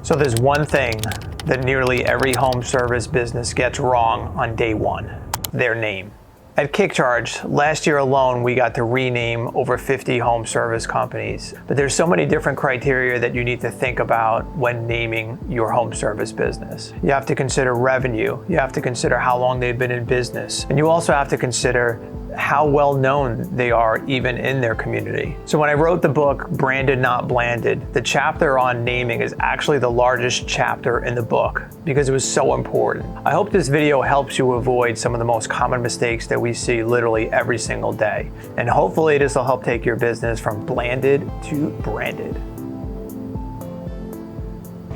So there's one thing that nearly every home service business gets wrong on day one: their name. At KickCharged, last year alone, we got to rename over 50 home service companies. But there's so many different criteria that you need to think about when naming your home service business. You have to consider revenue. You have to consider how long they've been in business. And you also have to consider how well known they are even in their community. So when I wrote the book, Branded Not Blanded, the chapter on naming is actually the largest chapter in the book because it was so important. I hope this video helps you avoid some of the most common mistakes that we see literally every single day. And hopefully this will help take your business from blanded to branded.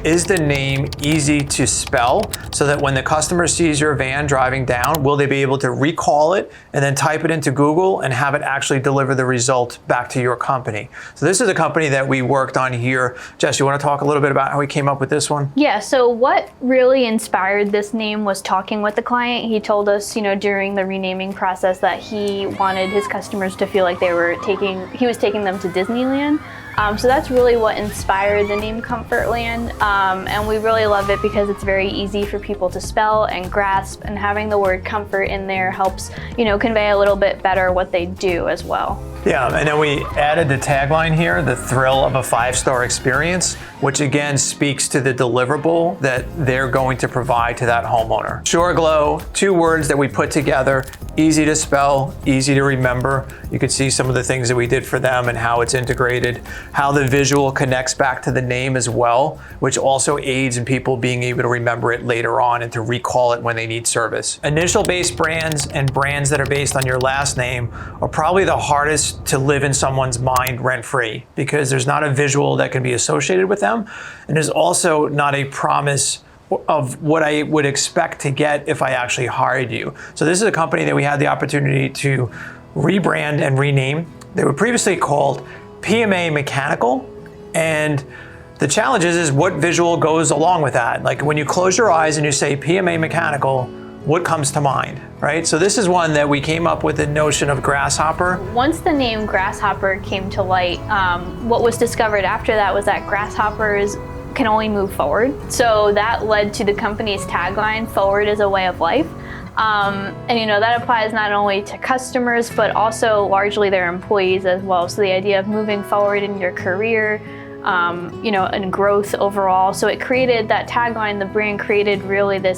Is the name easy to spell so that when the customer sees your van driving down, will they be able to recall it and then type it into Google and have it actually deliver the result back to your company? So this is a company that we worked on here. Jess, you want to talk a little bit about how we came up with this one? Yeah, so what really inspired this name was talking with the client. He told us, during the renaming process that he wanted his customers to feel like he was taking them to Disneyland. So that's really what inspired the name Comfortland, and we really love it because it's very easy for people to spell and grasp, and having the word comfort in there helps, convey a little bit better what they do as well. Yeah, and then we added the tagline here, the thrill of a 5-star experience, which again speaks to the deliverable that they're going to provide to that homeowner. Sure Glow, 2 words that we put together, easy to spell, easy to remember. You can see some of the things that we did for them and how it's integrated, how the visual connects back to the name as well, which also aids in people being able to remember it later on and to recall it when they need service. Initial-based brands and brands that are based on your last name are probably the hardest to live in someone's mind rent-free because there's not a visual that can be associated with them, and there's also not a promise of what I would expect to get if I actually hired you. So this is a company that we had the opportunity to rebrand and rename. They were previously called PMA Mechanical, and the challenge is what visual goes along with that. Like when you close your eyes and you say PMA Mechanical, what comes to mind, right? So this is one that we came up with the notion of grasshopper. Once the name grasshopper came to light, what was discovered after that was that grasshoppers can only move forward. So that led to the company's tagline, forward is a way of life. And that applies not only to customers, but also largely their employees as well. So the idea of moving forward in your career, and growth overall. So it created that tagline, the brand created really the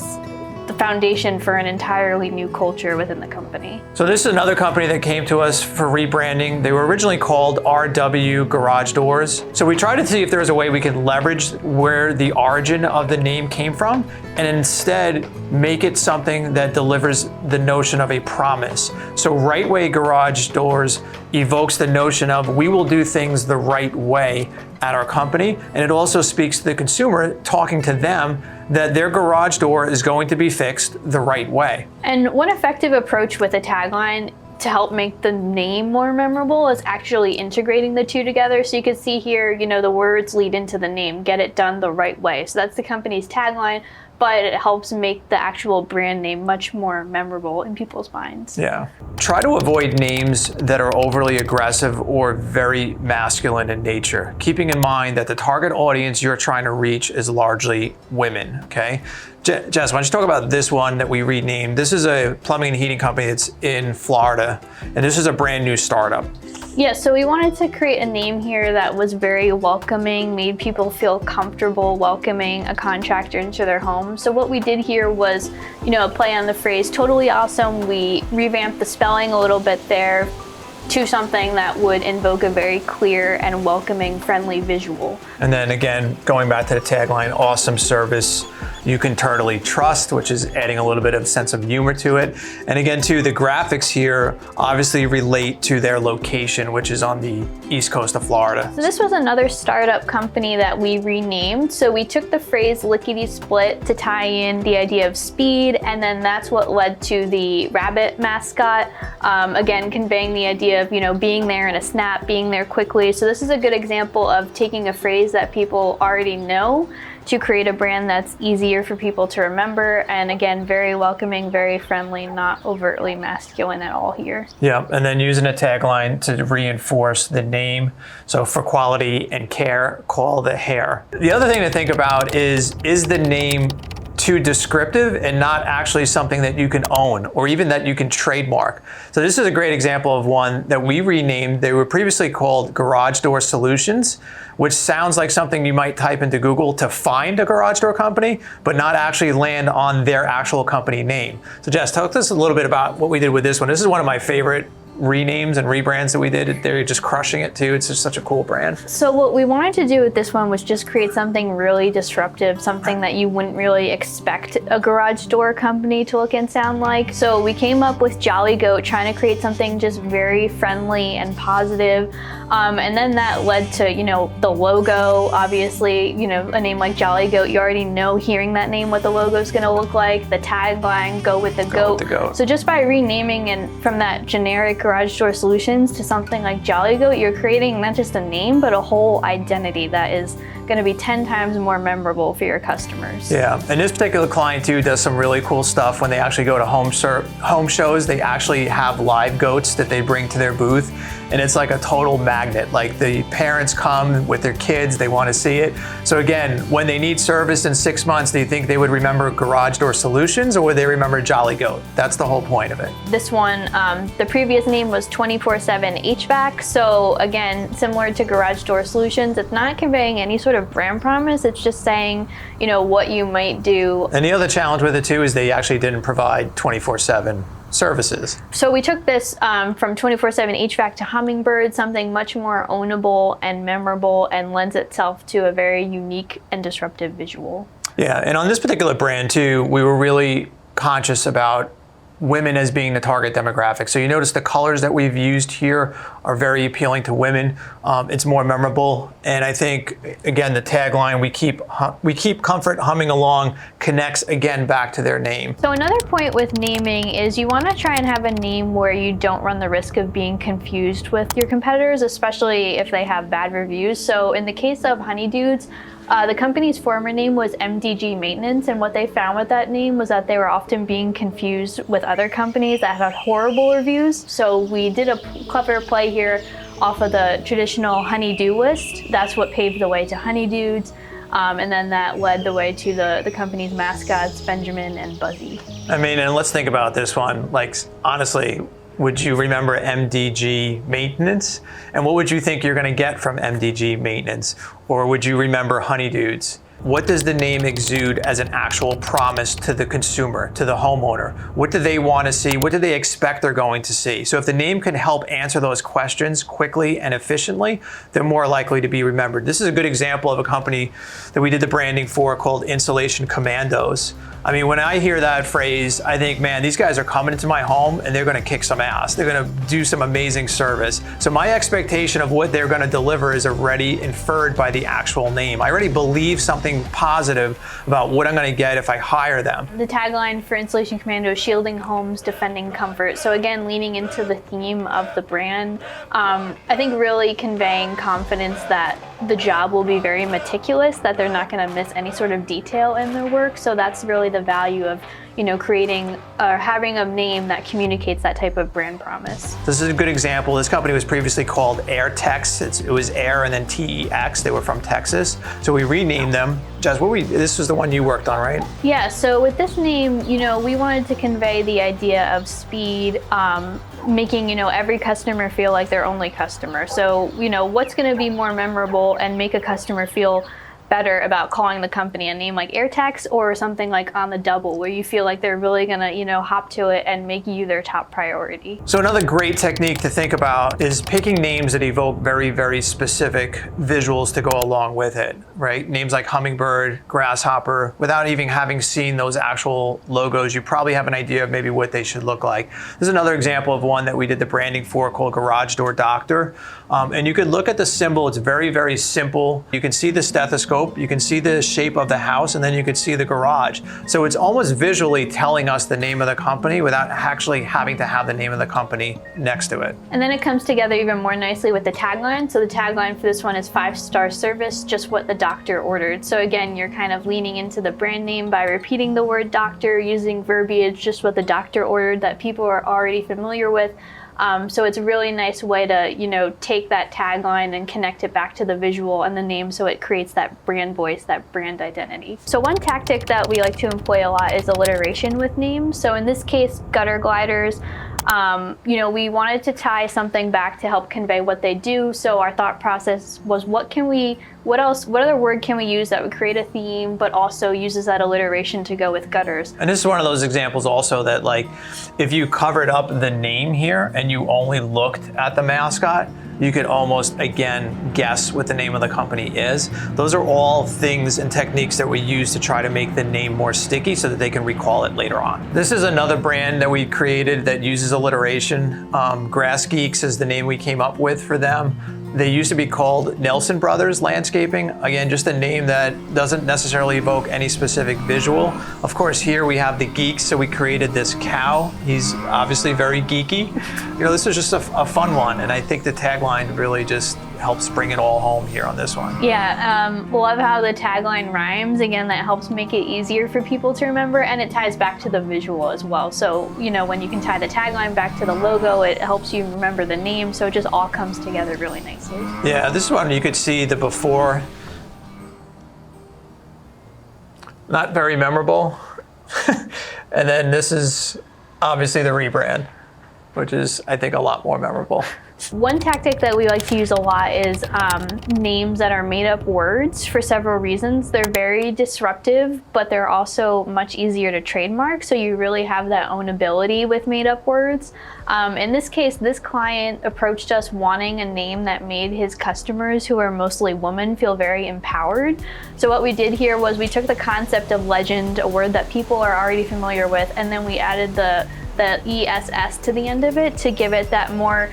foundation for an entirely new culture within the company. So this is another company that came to us for rebranding. They were originally called RW Garage Doors. So we tried to see if there was a way we could leverage where the origin of the name came from and instead make it something that delivers the notion of a promise. So Right Way Garage Doors evokes the notion of we will do things the right way at our company, and it also speaks to the consumer, talking to them that their garage door is going to be fixed the right way. And one effective approach with a tagline to help make the name more memorable is actually integrating the two together. So you can see here, the words lead into the name, get it done the right way. So that's the company's tagline, but it helps make the actual brand name much more memorable in people's minds. Yeah. Try to avoid names that are overly aggressive or very masculine in nature, keeping in mind that the target audience you're trying to reach is largely women, okay? Jess, why don't you talk about this one that we renamed? This is a plumbing and heating company that's in Florida, and this is a brand new startup. Yeah, so we wanted to create a name here that was very welcoming, made people feel comfortable welcoming a contractor into their home. So what we did here was, a play on the phrase totally awesome. We revamped the spelling a little bit there to something that would invoke a very clear and welcoming, friendly visual. And then again, going back to the tagline, awesome service you can totally trust, which is adding a little bit of sense of humor to it. And again, too, the graphics here obviously relate to their location, which is on the east coast of Florida. So this was another startup company that we renamed. So we took the phrase lickety split to tie in the idea of speed, and then that's what led to the rabbit mascot. Again, conveying the idea of, being there in a snap, being there quickly. So this is a good example of taking a phrase that people already know to create a brand that's easier for people to remember, and again, very welcoming, very friendly, not overtly masculine at all here. Yeah, and then using a tagline to reinforce the name. So for quality and care, call the hair. The other thing to think about is the name too descriptive and not actually something that you can own or even that you can trademark? So this is a great example of one that we renamed. They were previously called Garage Door Solutions, which sounds like something you might type into Google to find a garage door company, but not actually land on their actual company name. So Jess, talk to us a little bit about what we did with this one. This is one of my favorite renames and rebrands that we did. They're just crushing it too. It's just such a cool brand. So what we wanted to do with this one was just create something really disruptive, something that you wouldn't really expect a garage door company to look and sound like. So we came up with Jolly Goat, trying to create something just very friendly and positive. And then that led to, the logo. Obviously, a name like Jolly Goat, you already know, hearing that name, what the logo is going to look like. The tagline, go with the goat. So just by renaming and from that generic Garage Door Solutions to something like Jolly Goat, you're creating not just a name, but a whole identity that is going to be 10 times more memorable for your customers. Yeah, and this particular client too does some really cool stuff. When they actually go to home shows, they actually have live goats that they bring to their booth, and it's like a total magnet. Like the parents come with their kids, they want to see it. So again, when they need service in 6 months, do you think they would remember Garage Door Solutions or would they remember Jolly Goat? That's the whole point of it. This one, the previous name was 24/7 HVAC. So again, similar to Garage Door Solutions, it's not conveying any sort of brand promise. It's just saying, what you might do. And the other challenge with it too is they actually didn't provide 24/7 services. So we took this from 24/7 HVAC to Hummingbird, something much more ownable and memorable and lends itself to a very unique and disruptive visual. Yeah, and on this particular brand too, we were really conscious about women as being the target demographic. So you notice the colors that we've used here are very appealing to women. It's more memorable, and I think again the tagline "We keep comfort humming along" connects again back to their name. So another point with naming is you want to try and have a name where you don't run the risk of being confused with your competitors, especially if they have bad reviews. So in the case of Honey Dudes, the company's former name was MDG Maintenance, and what they found with that name was that they were often being confused with other companies that had horrible reviews. So we did a clever play here off of the traditional honey-do list. That's what paved the way to Honey Dudes, and then that led the way to the company's mascots, Benjamin and Buzzy. I mean, and let's think about this one. Like, honestly, would you remember MDG Maintenance? And what would you think you're gonna get from MDG Maintenance? Or would you remember Honey Dudes? What does the name exude as an actual promise to the consumer, to the homeowner? What do they want to see? What do they expect they're going to see? So if the name can help answer those questions quickly and efficiently, they're more likely to be remembered. This is a good example of a company that we did the branding for called Installation Commandos. I mean, when I hear that phrase, I think, man, these guys are coming into my home and they're gonna kick some ass. They're gonna do some amazing service. So my expectation of what they're gonna deliver is already inferred by the actual name. I already believe something positive about what I'm gonna get if I hire them. The tagline for Installation Commando is shielding homes, defending comfort. So again, leaning into the theme of the brand, I think really conveying confidence that the job will be very meticulous, that they're not gonna miss any sort of detail in their work. So that's really the value of creating or having a name that communicates that type of brand promise. This is a good example. This company was previously called AirTex. It was Air and then TEX. They were from Texas. So we renamed them. Jess, this was the one you worked on, right? Yeah, so with this name, we wanted to convey the idea of speed, making, every customer feel like their only customer. So, what's gonna be more memorable and make a customer feel better about calling the company a name like AirTax or something like On the Double, where you feel like they're really gonna, hop to it and make you their top priority. So another great technique to think about is picking names that evoke very, very specific visuals to go along with it, right? Names like Hummingbird, Grasshopper, without even having seen those actual logos, you probably have an idea of maybe what they should look like. This is another example of one that we did the branding for called Garage Door Doctor. And you could look at the symbol. It's very, very simple. You can see the stethoscope, you can see the shape of the house, and then you could see the garage. So it's almost visually telling us the name of the company without actually having to have the name of the company next to it. And then it comes together even more nicely with the tagline. So the tagline for this one is 5-star service, just what the doctor ordered. So again, you're kind of leaning into the brand name by repeating the word doctor, using verbiage, just what the doctor ordered that people are already familiar with. So it's a really nice way to, take that tagline and connect it back to the visual and the name, so it creates that brand voice, that brand identity. So one tactic that we like to employ a lot is alliteration with names. So in this case, gutter gliders, we wanted to tie something back to help convey what they do. So our thought process was, what other word can we use that would create a theme, but also uses that alliteration to go with gutters? And this is one of those examples also that, like, if you covered up the name here and you only looked at the mascot, you could almost, again, guess what the name of the company is. Those are all things and techniques that we use to try to make the name more sticky so that they can recall it later on. This is another brand that we created that uses alliteration. Grass Geeks is the name we came up with for them. They used to be called Nelson Brothers Landscaping. Again, just a name that doesn't necessarily evoke any specific visual. Of course, here we have the geeks, so we created this cow. He's obviously very geeky. This is just a fun one, and I think the tagline really just helps bring it all home here on this one. Yeah, love how the tagline rhymes. Again, that helps make it easier for people to remember, and it ties back to the visual as well. So, when you can tie the tagline back to the logo, it helps you remember the name, so it just all comes together really nicely. Yeah, this is one you could see the before. Not very memorable. And then this is obviously the rebrand, which is, I think, a lot more memorable. One tactic that we like to use a lot is names that are made up words for several reasons. They're very disruptive, but they're also much easier to trademark. So you really have that ownability with made up words. In this case, this client approached us wanting a name that made his customers, who are mostly women, feel very empowered. So what we did here was we took the concept of legend, a word that people are already familiar with, and then we added the ESS to the end of it to give it that more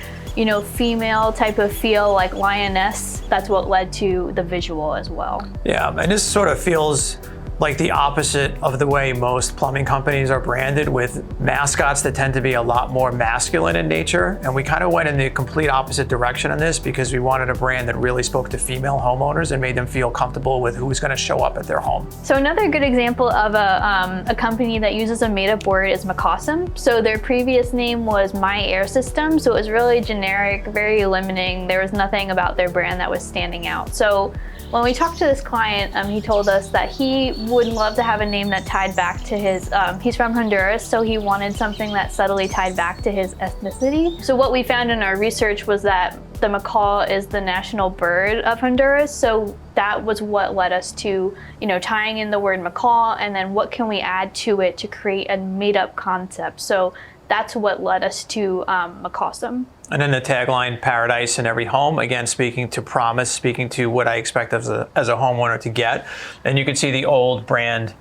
female type of feel, like lioness. That's what led to the visual as well. Yeah, and this sort of feels like the opposite of the way most plumbing companies are branded, with mascots that tend to be a lot more masculine in nature. And we kind of went in the complete opposite direction on this because we wanted a brand that really spoke to female homeowners and made them feel comfortable with who's going to show up at their home. So another good example of a company that uses a made-up word is McCawsome. So their previous name was My Air System, so it was really generic, very limiting. There was nothing about their brand that was standing out. So when we talked to this client, he told us that he would love to have a name that tied back to his, he's from Honduras, so he wanted something that subtly tied back to his ethnicity. So what we found in our research was that the macaw is the national bird of Honduras, so that was what led us to, tying in the word macaw, and then what can we add to it to create a made-up concept. So that's what led us to McCawsome. And then the tagline, Paradise in Every Home, again, speaking to promise, speaking to what I expect as a homeowner to get. And you can see the old brand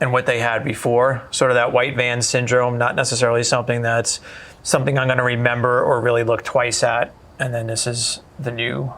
and what they had before, sort of that white van syndrome, not necessarily something I'm going to remember or really look twice at. And then this is the new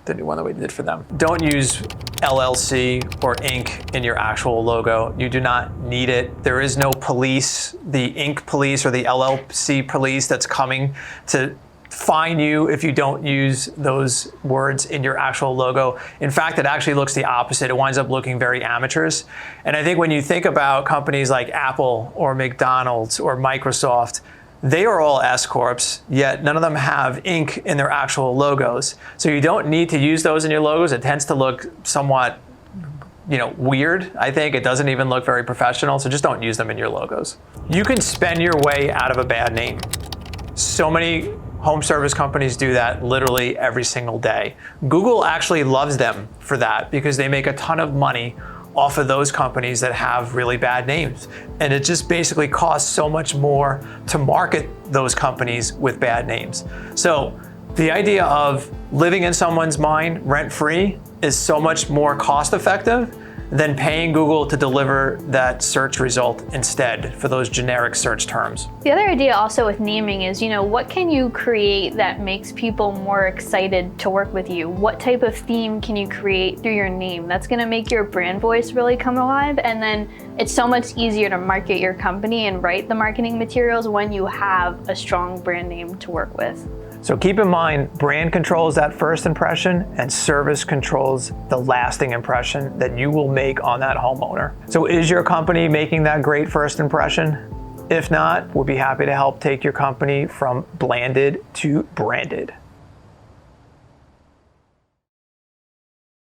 one that we did for them. Don't use LLC or Inc. in your actual logo. You do not need it. There is no police, the Inc. police or the LLC police that's coming to fine you if you don't use those words in your actual logo. In fact, it actually looks the opposite. It winds up looking very amateurish. And I think when you think about companies like Apple or McDonald's or Microsoft, they are all S Corps, yet none of them have Inc. in their actual logos. So you don't need to use those in your logos. It tends to look somewhat, weird. I think it doesn't even look very professional, so just don't use them in your logos. You can spend your way out of a bad name. So many home service companies do that literally every single day. Google actually loves them for that because they make a ton of money off of those companies that have really bad names. And it just basically costs so much more to market those companies with bad names. So the idea of living in someone's mind rent-free is so much more cost effective than paying Google to deliver that search result instead for those generic search terms. The other idea also with naming is, what can you create that makes people more excited to work with you? What type of theme can you create through your name? That's gonna make your brand voice really come alive, and then it's so much easier to market your company and write the marketing materials when you have a strong brand name to work with. So keep in mind, brand controls that first impression and service controls the lasting impression that you will make on that homeowner. So is your company making that great first impression? If not, we'll be happy to help take your company from blanded to branded.